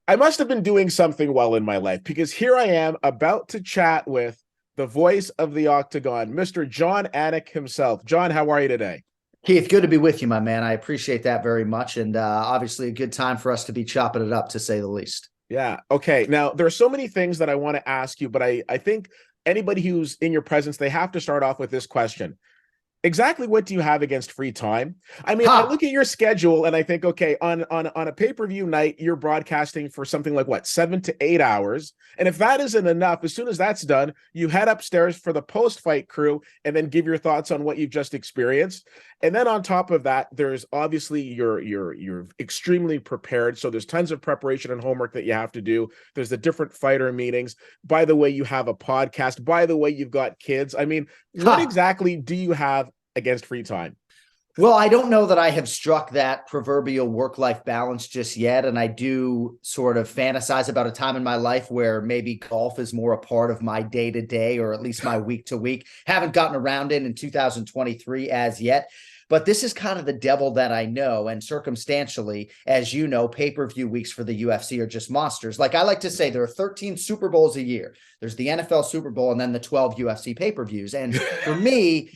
I must have been doing something well in my life because here I am about to chat with the voice of the Octagon, Mr. Jon Anik himself. John, how are you today? Keith, good to be with you, my man. I appreciate that very much. And obviously, a good time for us to be chopping it up, to say the least. Yeah. Okay. Now, there are so many things that I want to ask you, but I think anybody who's in your presence, they have to start off with this question. Exactly what do you have against free time? I mean, I Ha! look at your schedule and I think, okay, on a pay-per-view night, you're broadcasting for something like what, 7 to 8 hours. And if that isn't enough, as soon as that's done, you head upstairs for the post-fight crew and then give your thoughts on what you've just experienced. And then on top of that, there's obviously you're extremely prepared. So there's tons of preparation and homework that you have to do. There's the different fighter meetings. By the way, you have a podcast. By the way, you've got kids. I mean, what Ha! exactly do you have against free time? Well, I don't know that I have struck that proverbial work-life balance just yet. And I do sort of fantasize about a time in my life where maybe golf is more a part of my day-to-day, or at least my week-to-week. Haven't gotten around it in 2023 as yet. But this is kind of the devil that I know. And circumstantially, as you know, pay-per-view weeks for the UFC are just monsters. Like I like to say, there are 13 Super Bowls a year. There's the NFL Super Bowl and then the 12 UFC pay-per-views. And for me,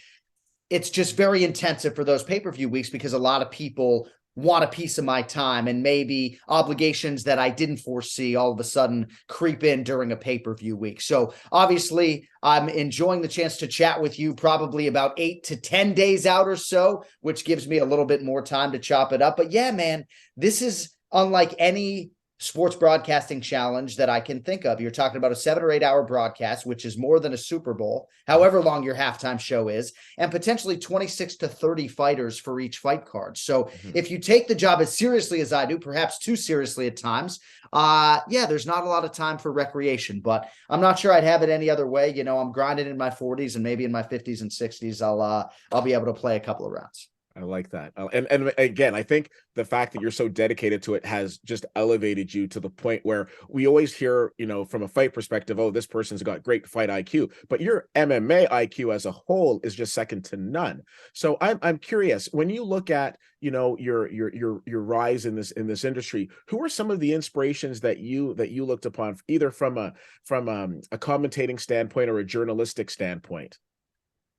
it's just very intensive for those pay-per-view weeks because a lot of people want a piece of my time, and maybe obligations that I didn't foresee all of a sudden creep in during a pay-per-view week. So obviously I'm enjoying the chance to chat with you probably about 8 to 10 days out or so, which gives me a little bit more time to chop it up. But yeah, man, this is unlike any sports broadcasting challenge that I can think of. You're talking about a 7 or 8 hour broadcast, which is more than a Super Bowl, however long your halftime show is, and potentially 26 to 30 fighters for each fight card. So if you take the job as seriously as I do, perhaps too seriously at times, yeah, there's not a lot of time for recreation, but I'm not sure I'd have it any other way. You know, I'm grinding in my 40s, and maybe in my 50s and 60s, I'll be able to play a couple of rounds. I like that. And again, I think the fact that you're so dedicated to it has just elevated you to the point where we always hear, from a fight perspective, oh, this person's got great fight IQ, but your MMA IQ as a whole is just second to none. So I'm curious, when you look at, your rise in this industry, who are some of the inspirations that you looked upon, either from a commentating standpoint or a journalistic standpoint?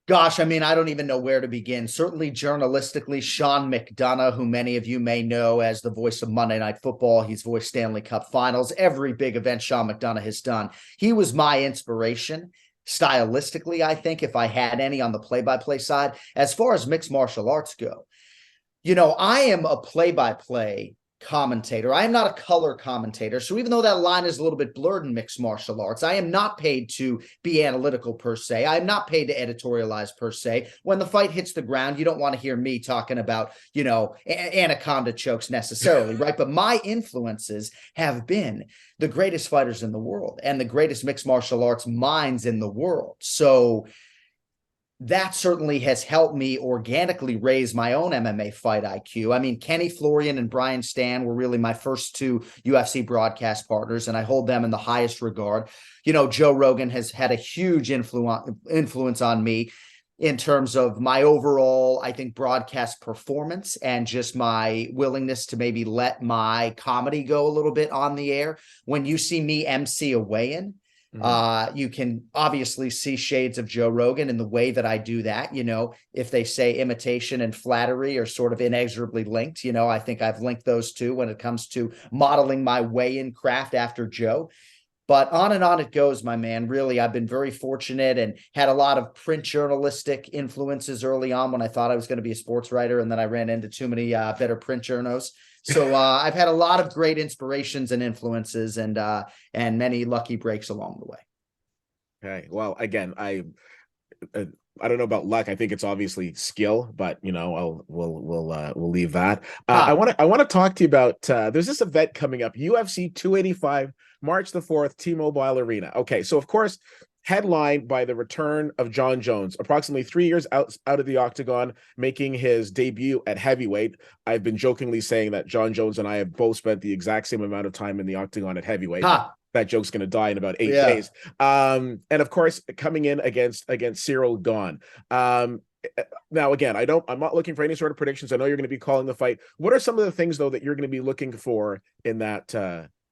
Gosh, I mean, I don't even know where to begin. Certainly journalistically, Sean McDonough, who many of you may know as the voice of Monday Night Football. He's voiced Stanley Cup Finals, every big event Sean McDonough has done. He was my inspiration stylistically, I think, if I had any on the play-by-play side. As far as mixed martial arts go, I am a play-by-play commentator. I am not a color commentator. So even though that line is a little bit blurred in mixed martial arts, I am not paid to be analytical per se. I am not paid to editorialize per se. When the fight hits the ground, you don't want to hear me talking about, anaconda chokes necessarily, right? But my influences have been the greatest fighters in the world and the greatest mixed martial arts minds in the world. So that certainly has helped me organically raise my own MMA fight IQ. I mean, Kenny Florian and Brian Stan were really my first two UFC broadcast partners, and I hold them in the highest regard. Joe Rogan has had a huge influence on me in terms of my overall, I think, broadcast performance and just my willingness to maybe let my comedy go a little bit on the air. When you see me MC a weigh-in, you can obviously see shades of Joe Rogan in the way that I do that. If they say imitation and flattery are sort of inexorably linked, I think I've linked those two when it comes to modeling my weigh-in craft after Joe. But on and on it goes, my man. Really, I've been very fortunate and had a lot of print journalistic influences early on when I thought I was going to be a sports writer. And then I ran into too many better print journos. So I've had a lot of great inspirations and influences, and many lucky breaks along the way. Okay. Well, again, I don't know about luck. I think it's obviously skill, but we'll leave that. I Ha! want to talk to you about there's this event coming up, UFC 285, March the 4th, T-Mobile Arena. Okay, so of course, headlined by the return of Jon Jones, approximately 3 years out of the octagon, making his debut at heavyweight. I've been jokingly saying that Jon Jones and I have both spent the exact same amount of time in the octagon at heavyweight. Ha! That joke's going to die in about 8 days. Yeah. And of course, coming in against Cyril Gahn. Now, again, I'm not looking for any sort of predictions. I know you're going to be calling the fight. What are some of the things, though, that you're going to be looking for in that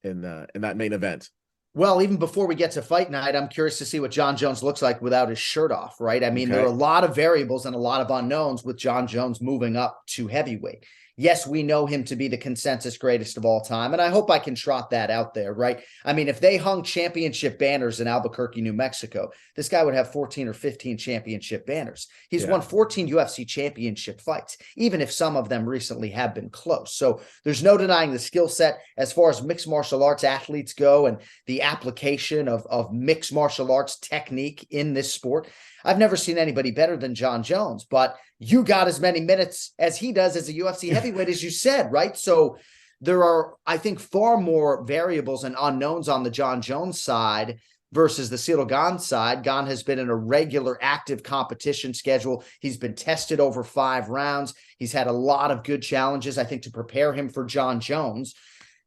in that main event. Well, even before we get to fight night, I'm curious to see what Jon Jones looks like without his shirt off, right? I mean, there are Okay. a lot of variables and a lot of unknowns with Jon Jones moving up to heavyweight. Yes, we know him to be the consensus greatest of all time, and I hope I can trot that out there, right? I mean, if they hung championship banners in Albuquerque, New Mexico, this guy would have 14 or 15 championship banners. He's Yeah. won 14 UFC championship fights, even if some of them recently have been close. So there's no denying the skill set as far as mixed martial arts athletes go and the application of mixed martial arts technique in this sport. I've never seen anybody better than Jon Jones, but you got as many minutes as he does as a UFC heavyweight, as you said, right? So there are, I think, far more variables and unknowns on the Jon Jones side versus the Ciryl Gane side. Gane has been in a regular active competition schedule. He's been tested over 5 rounds. He's had a lot of good challenges, I think, to prepare him for Jon Jones.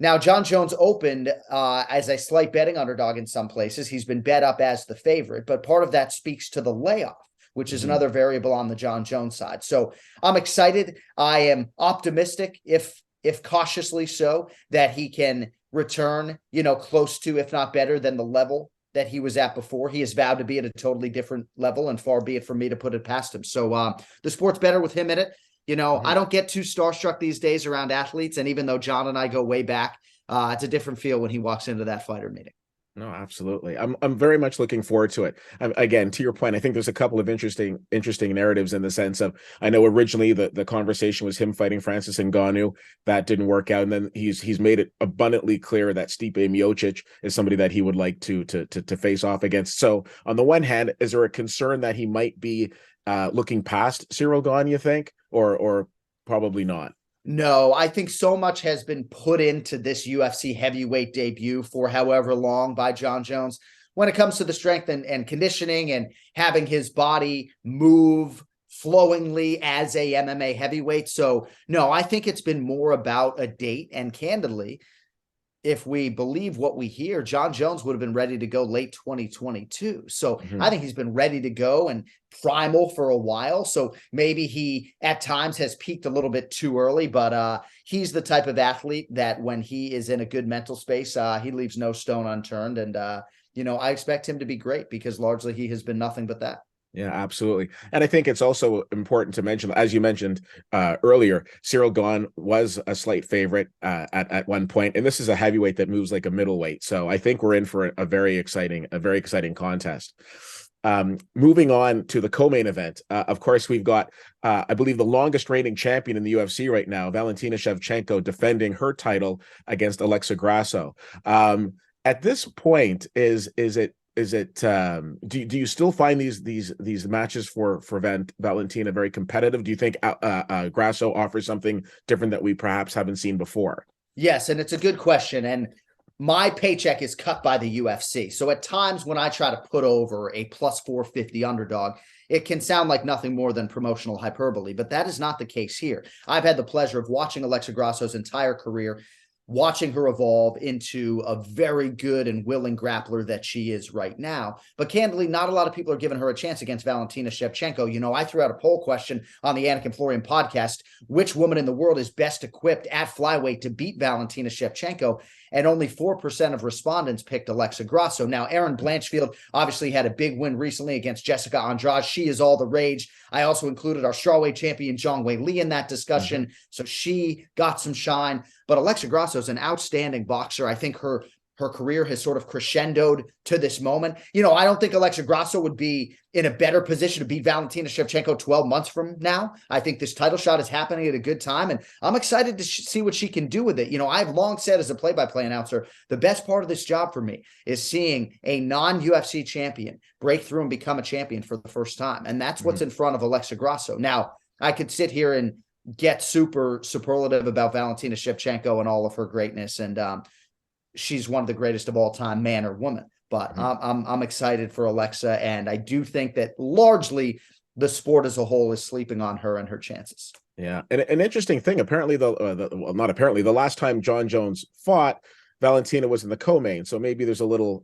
Now, Jon Jones opened as a slight betting underdog in some places. He's been bet up as the favorite, but part of that speaks to the layoff, which is another variable on the Jon Jones side. So I'm excited. I am optimistic, if cautiously so, that he can return, close to, if not better than the level that he was at before. He has vowed to be at a totally different level, and far be it from me to put it past him. So the sport's better with him in it. I don't get too starstruck these days around athletes. And even though Jon and I go way back, it's a different feel when he walks into that fighter meeting. No, absolutely. I'm very much looking forward to it. Again, to your point, I think there's a couple of interesting narratives in the sense of, I know originally the conversation was him fighting Francis Ngannou. That didn't work out, and then he's made it abundantly clear that Stipe Miocic is somebody that he would like to face off against. So on the one hand, is there a concern that he might be looking past Ciryl Gane, you think, or probably not? No, I think so much has been put into this UFC heavyweight debut for however long by Jon Jones when it comes to the strength and conditioning and having his body move flowingly as a MMA heavyweight. So no, I think it's been more about a date, and candidly, if we believe what we hear, Jon Jones would have been ready to go late 2022. So I think he's been ready to go and primal for a while. So maybe he at times has peaked a little bit too early, but he's the type of athlete that when he is in a good mental space, he leaves no stone unturned. And, I expect him to be great because largely he has been nothing but that. Yeah, absolutely. And I think it's also important to mention, as you mentioned earlier, Ciryl Gane was a slight favorite at one point, and this is a heavyweight that moves like a middleweight. So I think we're in for a very exciting contest. Moving on to the co-main event, of course, we've got, I believe, the longest reigning champion in the UFC right now, Valentina Shevchenko, defending her title against Alexa Grasso. At this point, is it do you still find these matches for Valentina very competitive? Do you think Grasso offers something different that we perhaps haven't seen before? Yes, and it's a good question. And my paycheck is cut by the UFC. So at times when I try to put over a plus 450 underdog, it can sound like nothing more than promotional hyperbole, but that is not the case here. I've had the pleasure of watching Alexa Grasso's entire career, watching her evolve into a very good and willing grappler that she is right now. But candidly, not a lot of people are giving her a chance against Valentina Shevchenko. I threw out a poll question on the Anik and Florian podcast: which woman in the world is best equipped at flyweight to beat Valentina Shevchenko? And only 4% of respondents picked Alexa Grasso. Now, Erin Blanchfield obviously had a big win recently against Jessica Andrade. She is all the rage. I also included our strawweight champion, Zhang Wei Li, in that discussion. So she got some shine. But Alexa Grasso is an outstanding boxer. I think her career has sort of crescendoed to this moment. I don't think Alexa Grasso would be in a better position to beat Valentina Shevchenko 12 months from now. I think this title shot is happening at a good time, and I'm excited to see what she can do with it. I've long said as a play-by-play announcer, the best part of this job for me is seeing a non-UFC champion break through and become a champion for the first time. And that's what's in front of Alexa Grasso. Now, I could sit here and get super superlative about Valentina Shevchenko and all of her greatness, and she's one of the greatest of all time, man or woman. But I'm excited for Alexa, and I do think that largely the sport as a whole is sleeping on her and her chances. Yeah, and an interesting thing. Apparently, not apparently, the last time Jon Jones fought, Valentina was in the co-main, so maybe there's a little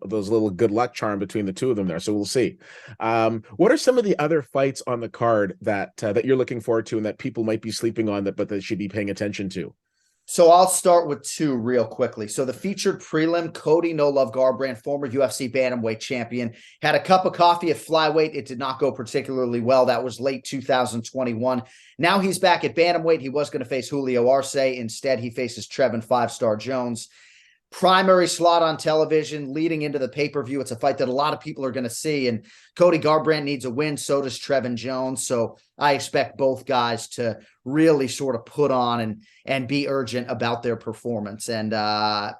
good luck charm between the two of them there. So we'll see. What are some of the other fights on the card that you're looking forward to and that people might be sleeping on but they should be paying attention to? So I'll start with two real quickly. So the featured prelim, Cody No Love Garbrandt, former UFC bantamweight champion, had a cup of coffee at flyweight. It did not go particularly well. That was late 2021. Now he's back at bantamweight. He was going to face Julio Arce. Instead, he faces Trevin Five-Star Jones. Primary slot on television leading into the pay-per-view. It's a fight that a lot of people are going to see, and Cody Garbrandt needs a win. So does Trevin Jones. So I expect both guys to really sort of put on and be urgent about their performance. And a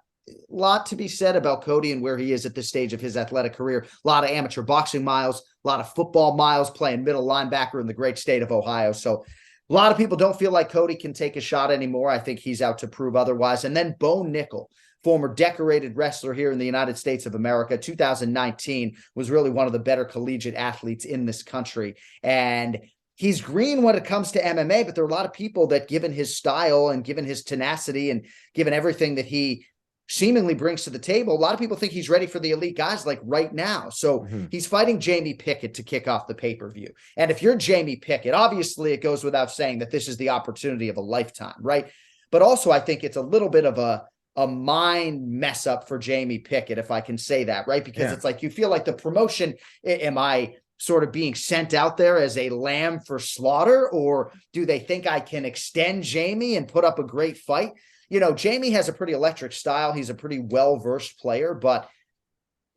lot to be said about Cody and where he is at this stage of his athletic career. A lot of amateur boxing miles, a lot of football miles, playing middle linebacker in the great state of Ohio. So a lot of people don't feel like Cody can take a shot anymore. I think he's out to prove otherwise. And then Bo Nickel, former decorated wrestler here in the United States of America, 2019, was really one of the better collegiate athletes in this country. And he's green when it comes to MMA, but there are a lot of people that, given his style and given his tenacity and given everything that he seemingly brings to the table, a lot of people think he's ready for the elite guys like right now. So he's fighting Jamie Pickett to kick off the pay-per-view. And if you're Jamie Pickett, obviously it goes without saying that this is the opportunity of a lifetime, right? But also I think it's a little bit of a mind mess up for Jamie Pickett, if I can say that, right? Because it's like you feel like the promotion, am I sort of being sent out there as a lamb for slaughter, or do they think I can extend Jamie and put up a great fight? You know, Jamie has a pretty electric style. He's a pretty well-versed player, but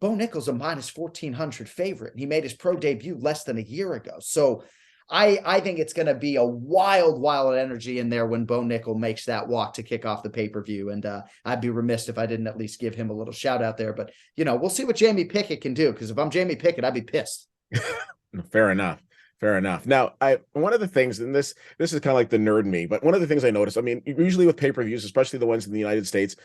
Bo Nickel's a minus 1,400 favorite. He made his pro debut less than a year ago. So I think it's going to be a wild energy in there when Bo Nickel makes that walk to kick off the pay-per-view. And I'd be remiss if I didn't at least give him a little shout out there. But, you know, we'll see what Jamie Pickett can do, because if I'm Jamie Pickett, I'd be pissed. Fair enough. Fair enough. Now, one of the things, and this is kind of like the nerd in me, but one of the things I noticed, I mean, usually with pay-per-views, especially the ones in the United States,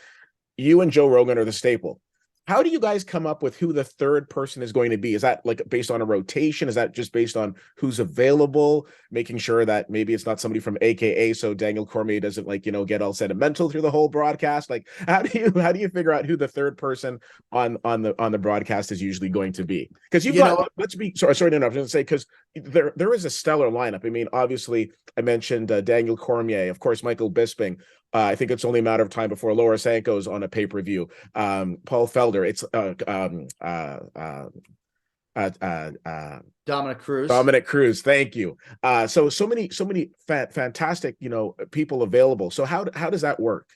you and Joe Rogan are the staple. How do you guys come up with who the third person is going to be? Is that like based on a rotation? Is that just based on who's available, making sure that maybe it's not somebody from AKA, so Daniel Cormier doesn't, like, you know, get all sentimental through the whole broadcast? Like, how do you figure out who the third person on the broadcast is usually going to be? Because you've got, let's be sorry to interrupt. I was going to say, because there is a stellar lineup. I mean, obviously, I mentioned Daniel Cormier, of course, Michael Bisping. I think it's only a matter of time before Laura Sanko's on a pay-per-view. Paul Felder. It's Dominic Cruz. Dominic Cruz. Thank you. So many fantastic, you know, people available. So how does that work?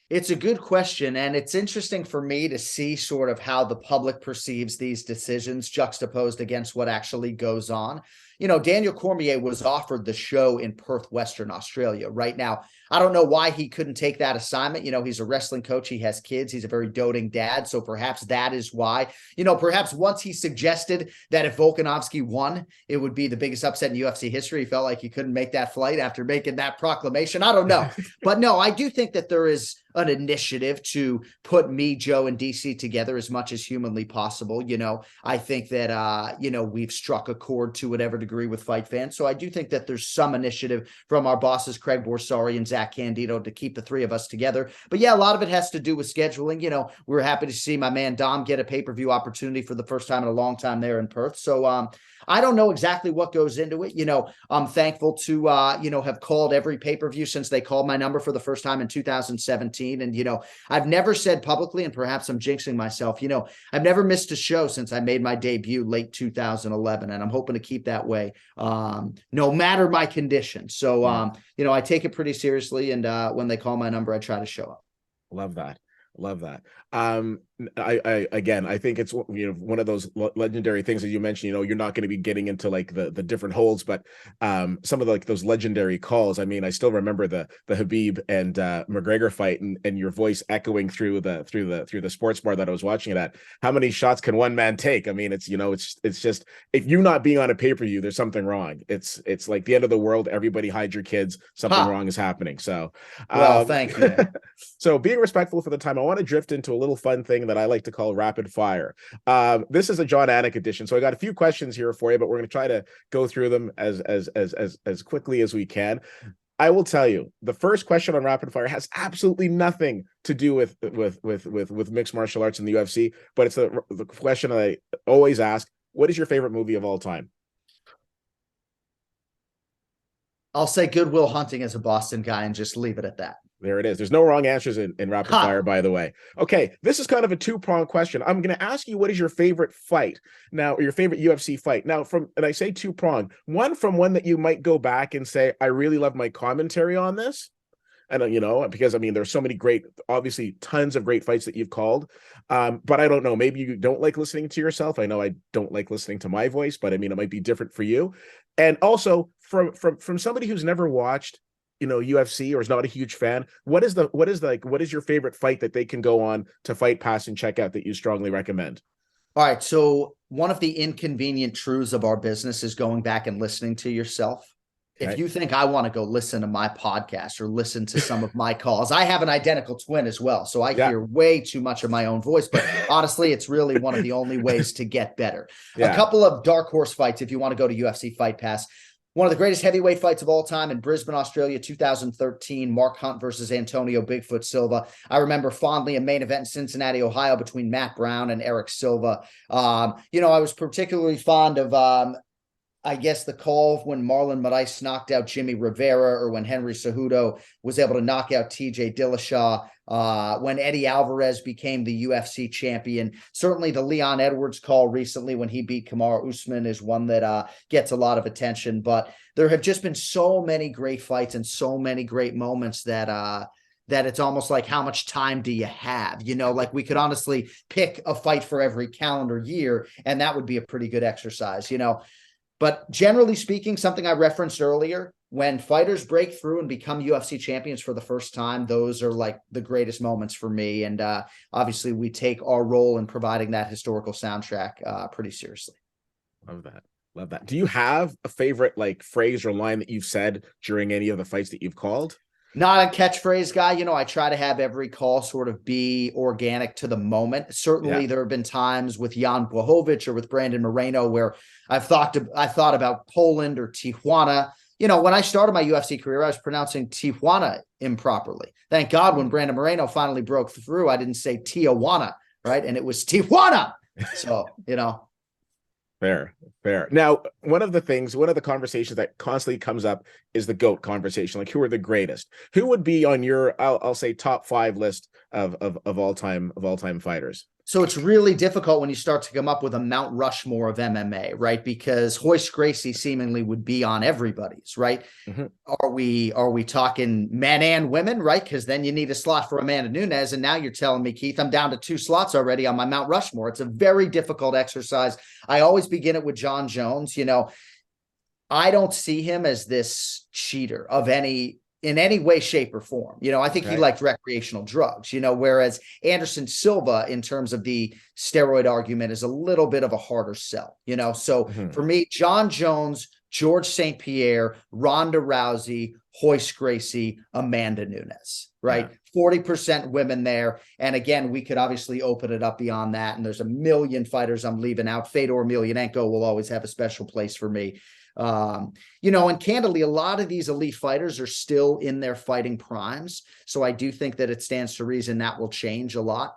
It's a good question, and it's interesting for me to see sort of how the public perceives these decisions juxtaposed against what actually goes on. You know, Daniel Cormier was offered the show in Perth, Western Australia. Right now, I don't know why he couldn't take that assignment. You know, he's a wrestling coach. He has kids. He's a very doting dad. So perhaps that is why. You know, perhaps once he suggested that if Volkanovski won, it would be the biggest upset in UFC history. He felt like he couldn't make that flight after making that proclamation. I don't know. But no, I do think that there is an initiative to put me, Joe, and DC together as much as humanly possible. You know, I think that, you know, we've struck a chord to whatever degree with fight fans. So I do think that there's some initiative from our bosses, Craig Borsari and Zach Candido, to keep the three of us together. But yeah, a lot of it has to do with scheduling. You know, we were happy to see my man Dom get a pay-per-view opportunity for the first time in a long time there in Perth. So I don't know exactly what goes into it. You know, I'm thankful to, you know, have called every pay-per-view since they called my number for the first time in 2017. And, you know, I've never said publicly, and perhaps I'm jinxing myself, you know, I've never missed a show since I made my debut late 2011. And I'm hoping to keep that way, no matter my condition. So, you know, I take it pretty seriously. And when they call my number, I try to show up. Love that. Love that. I think it's, you know, one of those legendary things that you mentioned. You know, you're not going to be getting into like the different holds, but some of like those legendary calls. I mean, I still remember the Habib and McGregor fight, and your voice echoing through the sports bar that I was watching it at. How many shots can one man take? I mean, it's, you know, it's just, if you're not being on a pay-per-view, there's something wrong. It's like the end of the world. Everybody hide your kids. Something wrong is happening. So, well, thank you. So being respectful for the time, I want to drift into a little fun thing that I like to call rapid fire. This is a Jon Anik edition, so I got a few questions here for you, but we're going to try to go through them as quickly as we can. I will tell you, the first question on rapid fire has absolutely nothing to do with mixed martial arts in the UFC, but it's the question I always ask: what is your favorite movie of all time? I'll say Goodwill Hunting as a Boston guy and just leave it at that. There it is. There's no wrong answers in rapid Ha! fire, by the way. Okay, this is kind of a two-pronged question. I'm going to ask you, what is your favorite fight now, or your favorite UFC fight? Now, and I say two-pronged, one that you might go back and say, I really love my commentary on this. And, because I mean, there's so many great, obviously tons of great fights that you've called. But I don't know, maybe you don't like listening to yourself. I know I don't like listening to my voice, but I mean, it might be different for you. And also from somebody who's never watched, UFC or is not a huge fan, what is your favorite fight that they can go on to Fight Pass and check out that you strongly recommend? All right. So one of the inconvenient truths of our business is going back and listening to yourself. Okay. If you think I want to go listen to my podcast or listen to some of my calls, I have an identical twin as well. So I hear way too much of my own voice, but honestly, it's really one of the only ways to get better. A couple of dark horse fights, if you want to go to UFC Fight Pass. One of the greatest heavyweight fights of all time in Brisbane, Australia, 2013, Mark Hunt versus Antonio Bigfoot Silva. I remember fondly a main event in Cincinnati, Ohio between Matt Brown and Eric Silva. I was particularly fond of, I guess, the call when Marlon Moraes knocked out Jimmy Rivera, or when Henry Cejudo was able to knock out TJ Dillashaw, when Eddie Alvarez became the UFC champion. Certainly the Leon Edwards call recently when he beat Kamaru Usman is one that gets a lot of attention. But there have just been so many great fights and so many great moments that it's almost like, how much time do you have? Like we could honestly pick a fight for every calendar year, and that would be a pretty good exercise, But generally speaking, something I referenced earlier, when fighters break through and become UFC champions for the first time, those are like the greatest moments for me. And obviously we take our role in providing that historical soundtrack pretty seriously. Love that. Love that. Do you have a favorite phrase or line that you've said during any of the fights that you've called? Not a catchphrase guy. I try to have every call sort of be organic to the moment. Certainly there have been times with Jan Blachowicz or with Brandon Moreno where I thought about Poland or Tijuana. When I started my UFC career, I was pronouncing Tijuana improperly. Thank God when Brandon Moreno finally broke through, I didn't say Tijuana, right? And it was Tijuana. So, Fair. Now, one of the conversations that constantly comes up is the GOAT conversation. Like, who are the greatest? Who would be on your, I'll say, top 5 list of all time fighters? So it's really difficult when you start to come up with a Mount Rushmore of MMA, right? Because Royce Gracie seemingly would be on everybody's, right? Mm-hmm. Are we talking men and women, right? Because then you need a slot for Amanda Nunes, and now you're telling me, Keith, I'm down to 2 slots already on my Mount Rushmore. It's a very difficult exercise. I always begin it with Jon Jones. I don't see him as this cheater in any way, shape, or form. I think he liked recreational drugs, whereas Anderson Silva, in terms of the steroid argument, is a little bit of a harder sell, So for me, Jon Jones, George St. Pierre, Ronda Rousey, Royce Gracie, Amanda Nunes, right? 40% women there. And again, we could obviously open it up beyond that. And there's a million fighters I'm leaving out. Fedor Emelianenko will always have a special place for me. And candidly, a lot of these elite fighters are still in their fighting primes. So I do think that it stands to reason that will change a lot,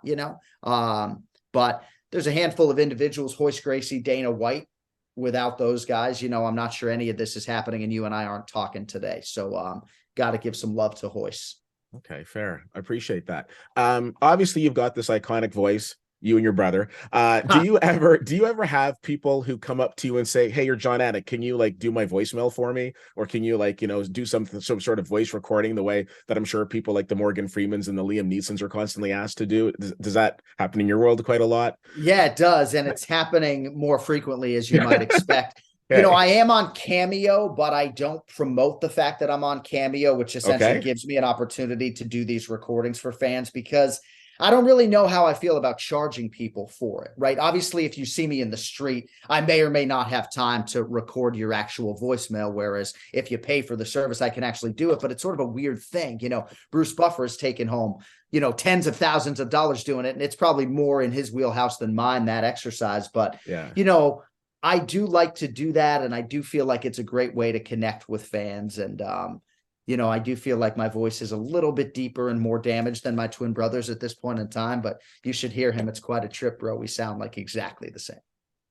but there's a handful of individuals, Royce Gracie, Dana White. Without those guys, I'm not sure any of this is happening, and you and I aren't talking today. So got to give some love to Royce. Okay, fair. I appreciate that. Obviously you've got this iconic voice, you and your brother. Do you ever have people who come up to you and say, hey, you're Jon Anik, can you do my voicemail for me? Or can you do some sort of voice recording the way that I'm sure people like the Morgan Freemans and the Liam Neesons are constantly asked to do? Does that happen in your world quite a lot? Yeah, it does. And it's happening more frequently, as you might expect. I am on Cameo, but I don't promote the fact that I'm on Cameo, which essentially gives me an opportunity to do these recordings for fans, because I don't really know how I feel about charging people for it, right? Obviously, if you see me in the street, I may or may not have time to record your actual voicemail, whereas if you pay for the service, I can actually do it, but it's sort of a weird thing. Bruce Buffer has taken home, tens of thousands of dollars doing it, and it's probably more in his wheelhouse than mine, that exercise. But, I do like to do that, and I do feel like it's a great way to connect with fans. And, I do feel like my voice is a little bit deeper and more damaged than my twin brothers at this point in time, but you should hear him. It's quite a trip, bro. We sound like exactly the same.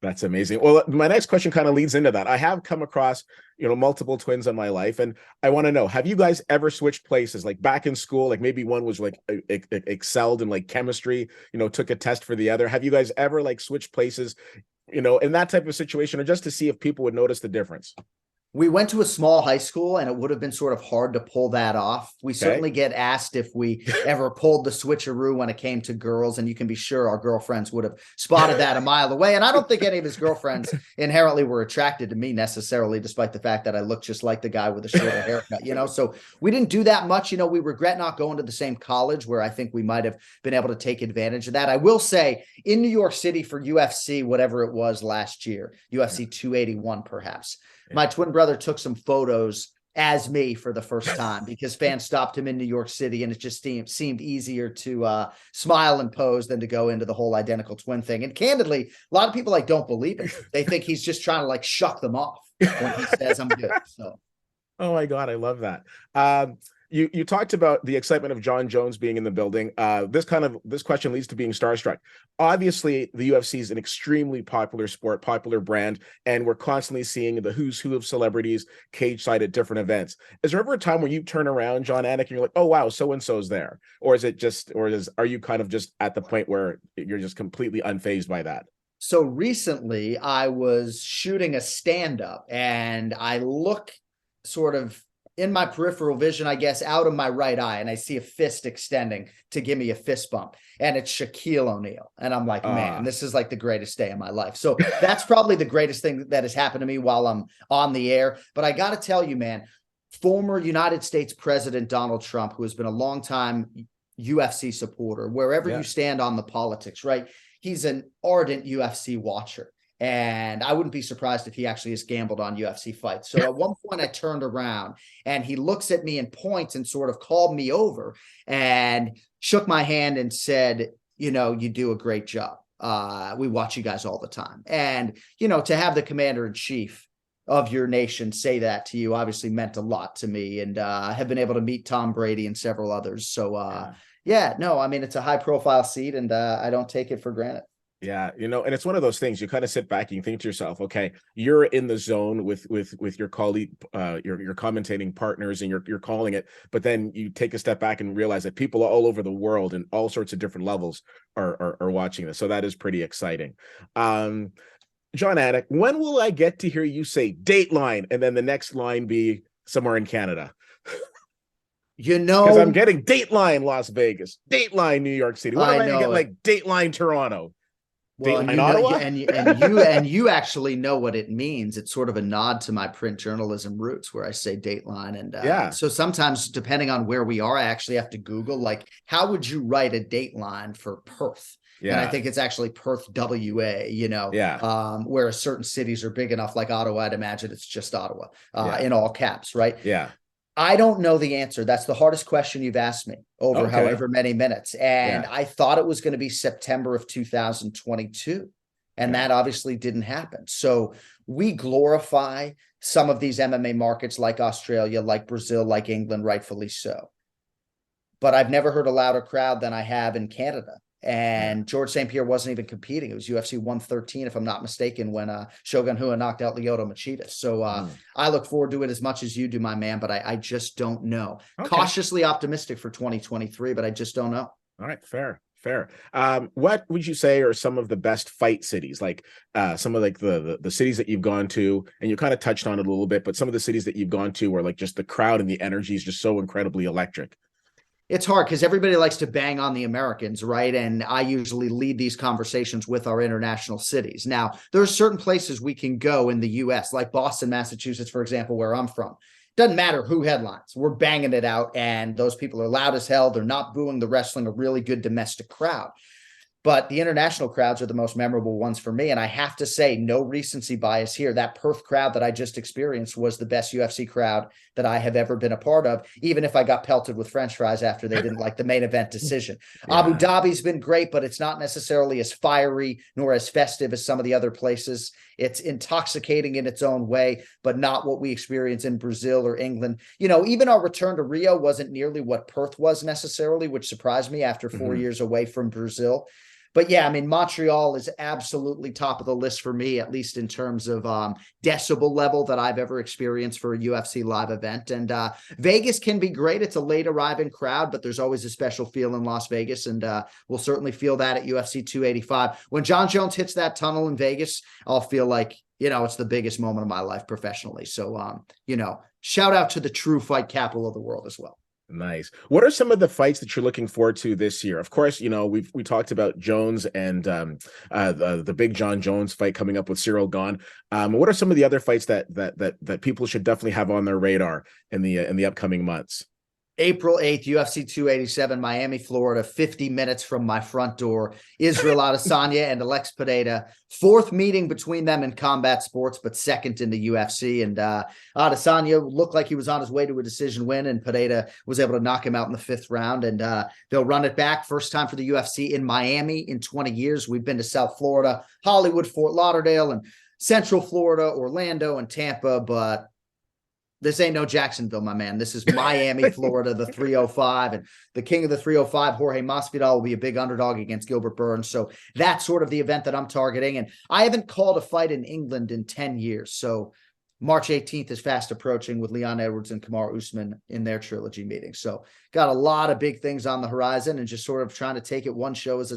That's amazing. Well, my next question kind of leads into that. I have come across, multiple twins in my life, and I want to know, have you guys ever switched places, like back in school? Like maybe one was like excelled in like chemistry, took a test for the other. Have you guys ever like switched places, in that type of situation, or just to see if people would notice the difference? We went to a small high school, and it would have been sort of hard to pull that off. We Okay. certainly get asked if we ever pulled the switcheroo when it came to girls, and you can be sure our girlfriends would have spotted that a mile away. And I don't think any of his girlfriends inherently were attracted to me necessarily, despite the fact that I looked just like the guy with a shorter haircut. So we didn't do that much. We regret not going to the same college, where I think we might have been able to take advantage of that. I will say, in New York City for UFC, whatever it was last year, UFC 281 perhaps, my twin brother took some photos as me for the first time because fans stopped him in New York City, and it just seemed easier to smile and pose than to go into the whole identical twin thing. And candidly, a lot of people don't believe it. They think he's just trying to shuck them off when he says I'm good. So, oh my God, I love that. You talked about the excitement of Jon Jones being in the building. This question leads to being starstruck. Obviously, the UFC is an extremely popular sport, popular brand, and we're constantly seeing the who's who of celebrities cage side at different events. Is there ever a time where you turn around, Jon Anik, and you're like, oh wow, so and so's there, or are you kind of just at the point where you're just completely unfazed by that? So recently, I was shooting a stand-up, and I look sort of in my peripheral vision, I guess, out of my right eye, and I see a fist extending to give me a fist bump, and it's Shaquille O'Neal. And I'm like, man, this is like the greatest day of my life. So that's probably the greatest thing that has happened to me while I'm on the air. But I got to tell you, man, former United States President Donald Trump, who has been a longtime UFC supporter, wherever you stand on the politics, right? He's an ardent UFC watcher. And I wouldn't be surprised if he actually has gambled on UFC fights. So at one point I turned around, and he looks at me and points and sort of called me over and shook my hand and said, you do a great job. We watch you guys all the time. And, to have the commander in chief of your nation say that to you obviously meant a lot to me, and have been able to meet Tom Brady and several others. So it's a high profile seat, and I don't take it for granted. Yeah, and it's one of those things, you kind of sit back and you think to yourself, okay, you're in the zone with your colleague, your commentating partners, and you're calling it, but then you take a step back and realize that people all over the world and all sorts of different levels are watching this. So that is pretty exciting. Jon Anik, when will I get to hear you say Dateline and then the next line be somewhere in Canada? Because I'm getting Dateline Las Vegas, Dateline New York City. What am I going to get, like Dateline Toronto? Well, and Ottawa? and you actually know what it means. It's sort of a nod to my print journalism roots, where I say Dateline, and so sometimes, depending on where we are, I actually have to Google, like, how would you write a Dateline for Perth? Yeah. And I think it's actually Perth, WA. Whereas certain cities are big enough, like Ottawa, I'd imagine it's just Ottawa, in all caps, right? Yeah. I don't know the answer. That's the hardest question you've asked me over however many minutes. And I thought it was going to be September of 2022. And that obviously didn't happen. So we glorify some of these MMA markets like Australia, like Brazil, like England, rightfully so. But I've never heard a louder crowd than I have in Canada. And George St. Pierre wasn't even competing. It was UFC 113, if I'm not mistaken, when Shogun Rua knocked out Lyoto Machida. So I look forward to it as much as you do, my man, but I just don't know. Okay. Cautiously optimistic for 2023, but I just don't know. All right, fair. What would you say are some of the best fight cities, like some of like the cities that you've gone to, and you kind of touched on it a little bit, but some of the cities that you've gone to where like just the crowd and the energy is just so incredibly electric? It's hard because everybody likes to bang on the Americans, right? And I usually lead these conversations with our international cities. Now, there are certain places we can go in the U.S., like Boston, Massachusetts, for example, where I'm from. Doesn't matter who headlines. We're banging it out, and those people are loud as hell. They're not booing the wrestling, a really good domestic crowd. But the international crowds are the most memorable ones for me. And I have to say, no recency bias here. That Perth crowd that I just experienced was the best UFC crowd that I have ever been a part of, even if I got pelted with French fries after they didn't like the main event decision. Abu Dhabi's been great, but it's not necessarily as fiery nor as festive as some of the other places. It's intoxicating in its own way, but not what we experience in Brazil or England. Even our return to Rio wasn't nearly what Perth was necessarily, which surprised me after 4 years away from Brazil. But yeah, I mean, Montreal is absolutely top of the list for me, at least in terms of decibel level that I've ever experienced for a UFC live event. And Vegas can be great. It's a late arriving crowd, but there's always a special feel in Las Vegas. And we'll certainly feel that at UFC 285. When Jon Jones hits that tunnel in Vegas, I'll feel like, it's the biggest moment of my life professionally. So, shout out to the true fight capital of the world as well. Nice. What are some of the fights that you're looking forward to this year? Of course, we talked about Jones and the big Jon Jones fight coming up with Cyril Gane. What are some of the other fights that people should definitely have on their radar in the upcoming months? April 8th, UFC 287, Miami, Florida, 50 minutes from my front door. Israel Adesanya and Alex Pereira. Fourth meeting between them in combat sports, but second in the UFC. And Adesanya looked like he was on his way to a decision win, and Pereira was able to knock him out in the fifth round. And they'll run it back. First time for the UFC in Miami in 20 years. We've been to South Florida, Hollywood, Fort Lauderdale, and Central Florida, Orlando, and Tampa, but this ain't no Jacksonville, my man. This is Miami, Florida, the 305. And the king of the 305, Jorge Masvidal, will be a big underdog against Gilbert Burns. So that's sort of the event that I'm targeting. And I haven't called a fight in England in 10 years. So March 18th is fast approaching with Leon Edwards and Kamaru Usman in their trilogy meeting. So got a lot of big things on the horizon and just sort of trying to take it one show at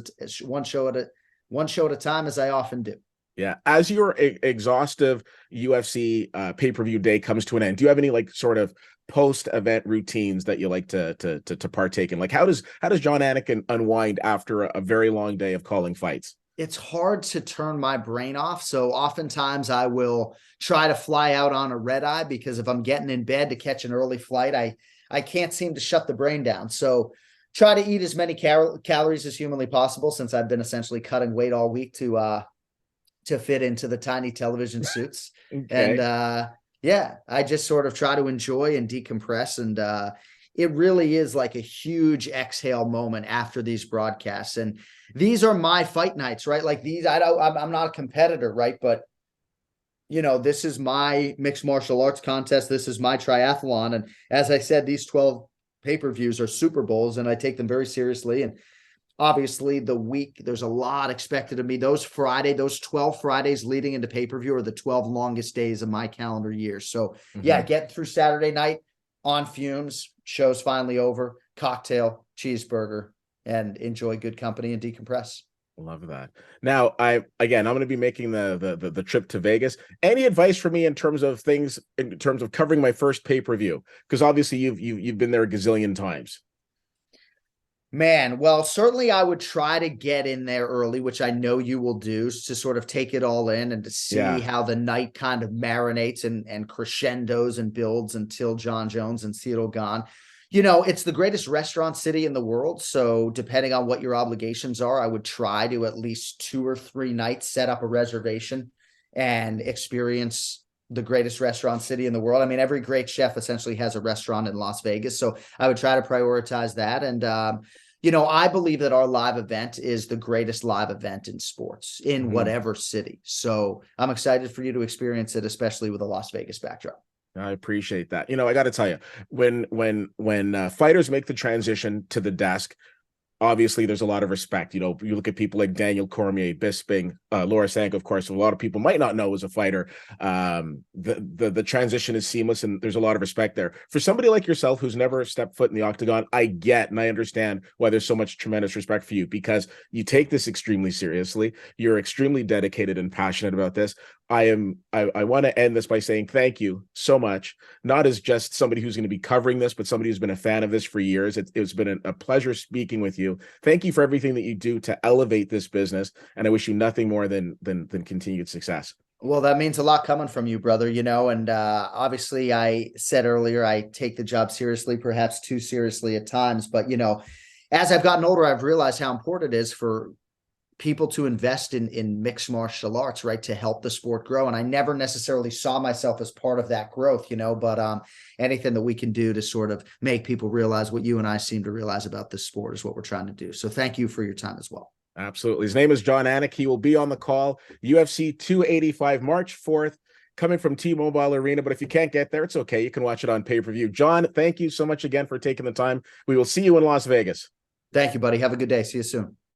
a time, as I often do. Yeah. As your exhaustive UFC pay-per-view day comes to an end, do you have any sort of post-event routines that you like to partake in? Like how does Jon Anik unwind after a very long day of calling fights? It's hard to turn my brain off. So oftentimes I will try to fly out on a red eye, because if I'm getting in bed to catch an early flight, I can't seem to shut the brain down. So try to eat as many calories as humanly possible, since I've been essentially cutting weight all week to fit into the tiny television suits. Okay. And yeah, I just sort of try to enjoy and decompress. And it really is like a huge exhale moment after these broadcasts. And these are my fight nights, right? Like these, I'm not a competitor, right? But this is my mixed martial arts contest. This is my triathlon. And as I said, these 12 pay-per-views are Super Bowls, and I take them very seriously. And obviously the week, there's a lot expected of me. Those 12 Fridays leading into pay-per-view are the 12 longest days of my calendar year. So yeah, get through Saturday night on fumes, show's finally over, cocktail, cheeseburger, and enjoy good company and decompress. Love that. Now, I'm going to be making the trip to Vegas. Any advice for me in terms of covering my first pay-per-view? Because obviously you've been there a gazillion times. Man, well, certainly I would try to get in there early, which I know you will do, to sort of take it all in and to see how the night kind of marinates and crescendos and builds until Jon Jones and Cyril Gane. It's the greatest restaurant city in the world. So depending on what your obligations are, I would try to at least 2 or 3 nights set up a reservation and experience the greatest restaurant city in the world. I mean, every great chef essentially has a restaurant in Las Vegas. So I would try to prioritize that. And, I believe that our live event is the greatest live event in sports in whatever city. So I'm excited for you to experience it, especially with a Las Vegas backdrop. I appreciate that. I got to tell you, when fighters make the transition to the desk, obviously there's a lot of respect. You look at people like Daniel Cormier, Bisping, Laura Sanko, of course, a lot of people might not know as a fighter. The transition is seamless, and there's a lot of respect there. For somebody like yourself who's never stepped foot in the octagon, I get and I understand why there's so much tremendous respect for you, because you take this extremely seriously. You're extremely dedicated and passionate about this. I want to end this by saying thank you so much, not as just somebody who's going to be covering this, but somebody who's been a fan of this for years. It's been a pleasure speaking with you. Thank you for everything that you do to elevate this business, and I wish you nothing more than continued success. Well, that means a lot coming from you, brother, and obviously I said earlier, I take the job seriously, perhaps too seriously at times, but as I've gotten older, I've realized how important it is for people to invest in mixed martial arts, right, to help the sport grow. And I never necessarily saw myself as part of that growth, but anything that we can do to sort of make people realize what you and I seem to realize about this sport is what we're trying to do. So thank you for your time as well. Absolutely. His name is Jon Anik. He will be on the call, UFC 285, March 4th, coming from T-Mobile Arena. But if you can't get there, it's okay. You can watch it on pay-per-view. Jon, thank you so much again for taking the time. We will see you in Las Vegas. Thank you, buddy. Have a good day. See you soon.